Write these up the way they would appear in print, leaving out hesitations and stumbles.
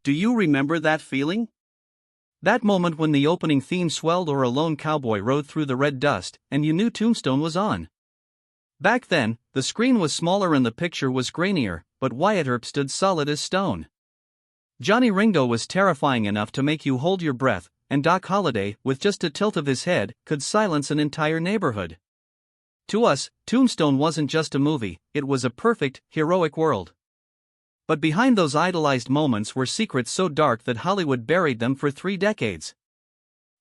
Do you remember that feeling? That moment when the opening theme swelled or a lone cowboy rode through the red dust, and you knew Tombstone was on. Back then, the screen was smaller and the picture was grainier, but Wyatt Earp stood solid as stone. Johnny Ringo was terrifying enough to make you hold your breath, and Doc Holliday, with just a tilt of his head, could silence an entire neighborhood. To us, Tombstone wasn't just a movie, it was a perfect, heroic world. But behind those idolized moments were secrets so dark that Hollywood buried them for 3 decades.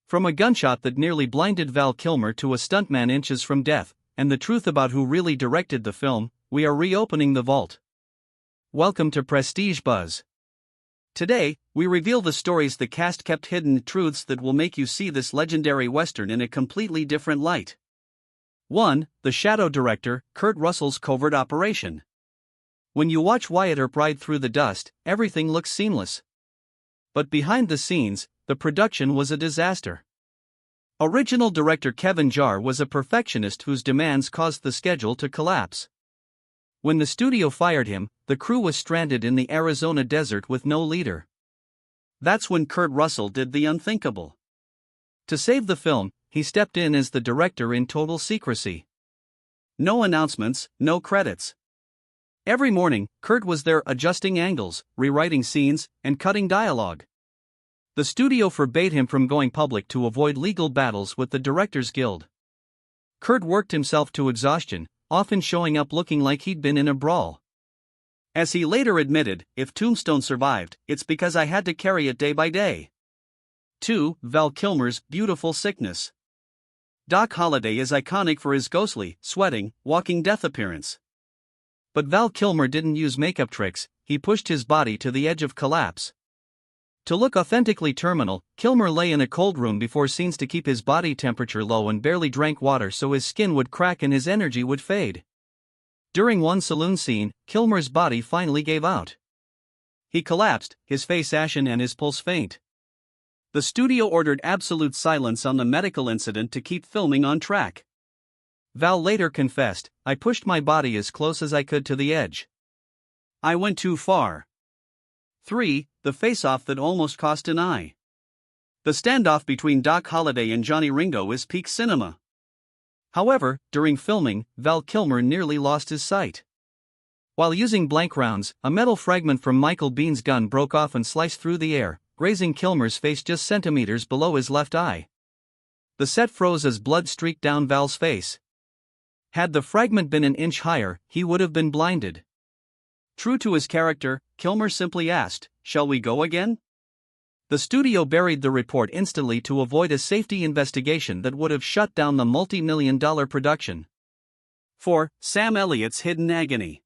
From a gunshot that nearly blinded Val Kilmer to a stuntman inches from death, and the truth about who really directed the film, we are reopening the vault. Welcome to Prestige Buzz. Today, we reveal the stories the cast kept hidden, truths that will make you see this legendary Western in a completely different light. 1. The Shadow Director, Kurt Russell's covert operation. When you watch Wyatt Earp ride through the dust, everything looks seamless. But behind the scenes, the production was a disaster. Original director Kevin Jarre was a perfectionist whose demands caused the schedule to collapse. When the studio fired him, the crew was stranded in the Arizona desert with no leader. That's when Kurt Russell did the unthinkable. To save the film, he stepped in as the director in total secrecy. No announcements, no credits. Every morning, Kurt was there adjusting angles, rewriting scenes, and cutting dialogue. The studio forbade him from going public to avoid legal battles with the Directors Guild. Kurt worked himself to exhaustion, often showing up looking like he'd been in a brawl. As he later admitted, if Tombstone survived, it's because I had to carry it day by day. 2. Val Kilmer's beautiful sickness. Doc Holliday is iconic for his ghostly, sweating, walking death appearance. But Val Kilmer didn't use makeup tricks, he pushed his body to the edge of collapse. To look authentically terminal, Kilmer lay in a cold room before scenes to keep his body temperature low and barely drank water so his skin would crack and his energy would fade. During one saloon scene, Kilmer's body finally gave out. He collapsed, his face ashen and his pulse faint. The studio ordered absolute silence on the medical incident to keep filming on track. Val later confessed, "I pushed my body as close as I could to the edge. I went too far." 3. The face-off that almost cost an eye. The standoff between Doc Holliday and Johnny Ringo is peak cinema. However, during filming, Val Kilmer nearly lost his sight. While using blank rounds, a metal fragment from Michael Biehn's gun broke off and sliced through the air, grazing Kilmer's face just centimeters below his left eye. The set froze as blood streaked down Val's face. Had the fragment been an inch higher, he would have been blinded. True to his character, Kilmer simply asked, "Shall we go again?" The studio buried the report instantly to avoid a safety investigation that would have shut down the multi-million-dollar production. 4. Sam Elliott's hidden agony.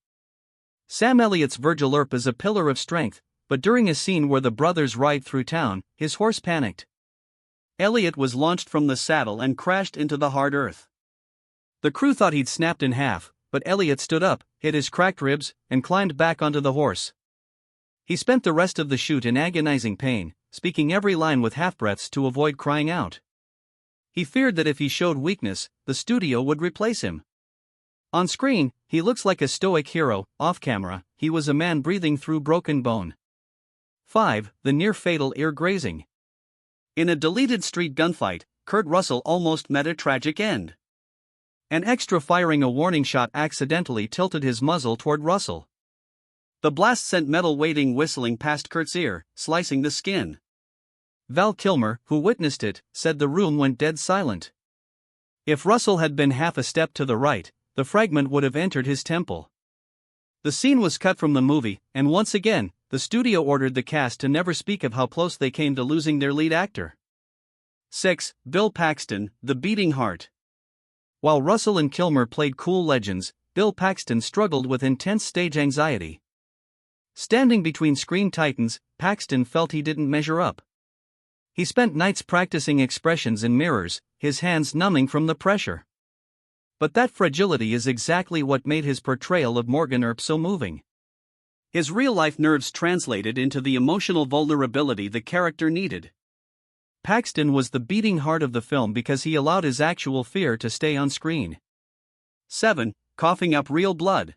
Sam Elliott's Virgil Earp is a pillar of strength, but during a scene where the brothers ride through town, his horse panicked. Elliott was launched from the saddle and crashed into the hard earth. The crew thought he'd snapped in half, but Elliott stood up, hit his cracked ribs, and climbed back onto the horse. He spent the rest of the shoot in agonizing pain, speaking every line with half-breaths to avoid crying out. He feared that if he showed weakness, the studio would replace him. On screen, he looks like a stoic hero; off camera, he was a man breathing through broken bone. 5. The near-fatal ear grazing. In a deleted street gunfight, Kurt Russell almost met a tragic end. An extra firing a warning shot accidentally tilted his muzzle toward Russell. The blast sent metal weighting whistling past Kurt's ear, slicing the skin. Val Kilmer, who witnessed it, said the room went dead silent. If Russell had been half a step to the right, the fragment would have entered his temple. The scene was cut from the movie, and once again, the studio ordered the cast to never speak of how close they came to losing their lead actor. 6. Bill Paxton, the beating heart. While Russell and Kilmer played cool legends, Bill Paxton struggled with intense stage anxiety. Standing between screen titans, Paxton felt he didn't measure up. He spent nights practicing expressions in mirrors, his hands numbing from the pressure. But that fragility is exactly what made his portrayal of Morgan Earp so moving. His real-life nerves translated into the emotional vulnerability the character needed. Paxton was the beating heart of the film because he allowed his actual fear to stay on screen. 7. Coughing up real blood.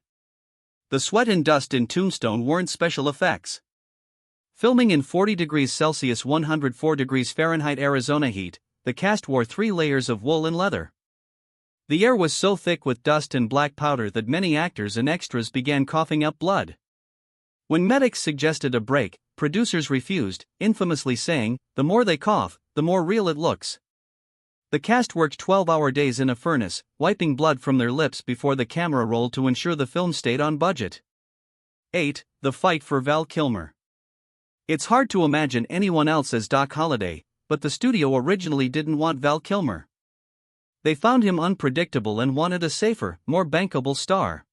The sweat and dust in Tombstone weren't special effects. Filming in 40 degrees Celsius 104 degrees Fahrenheit Arizona heat, the cast wore 3 layers of wool and leather. The air was so thick with dust and black powder that many actors and extras began coughing up blood. When medics suggested a break, producers refused, infamously saying, "The more they cough, the more real it looks." The cast worked 12-hour days in a furnace, wiping blood from their lips before the camera rolled to ensure the film stayed on budget. 8. The fight for Val Kilmer. It's hard to imagine anyone else as Doc Holliday, but the studio originally didn't want Val Kilmer. They found him unpredictable and wanted a safer, more bankable star.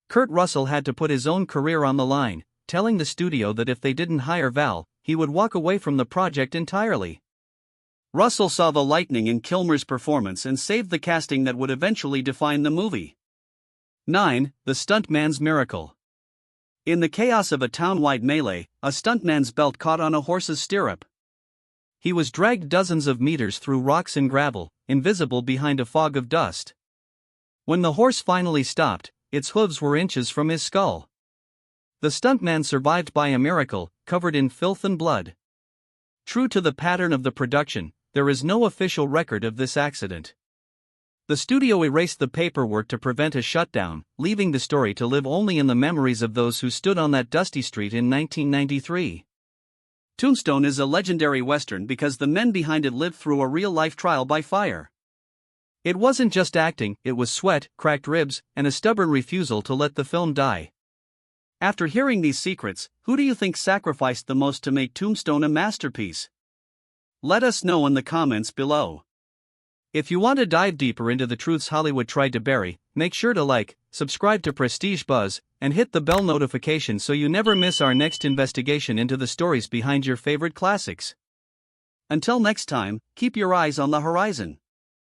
Kurt Russell had to put his own career on the line, telling the studio that if they didn't hire Val, he would walk away from the project entirely. Russell saw the lightning in Kilmer's performance and saved the casting that would eventually define the movie. 9. The stuntman's miracle. In the chaos of a town-wide melee, a stuntman's belt caught on a horse's stirrup. He was dragged dozens of meters through rocks and gravel, invisible behind a fog of dust. When the horse finally stopped, its hooves were inches from his skull. The stuntman survived by a miracle, covered in filth and blood. True to the pattern of the production, there is no official record of this accident. The studio erased the paperwork to prevent a shutdown, leaving the story to live only in the memories of those who stood on that dusty street in 1993. Tombstone is a legendary Western because the men behind it lived through a real-life trial by fire. It wasn't just acting, it was sweat, cracked ribs, and a stubborn refusal to let the film die. After hearing these secrets, who do you think sacrificed the most to make Tombstone a masterpiece? Let us know in the comments below. If you want to dive deeper into the truths Hollywood tried to bury, make sure to like, subscribe to Prestige Buzz, and hit the bell notification so you never miss our next investigation into the stories behind your favorite classics. Until next time, keep your eyes on the horizon.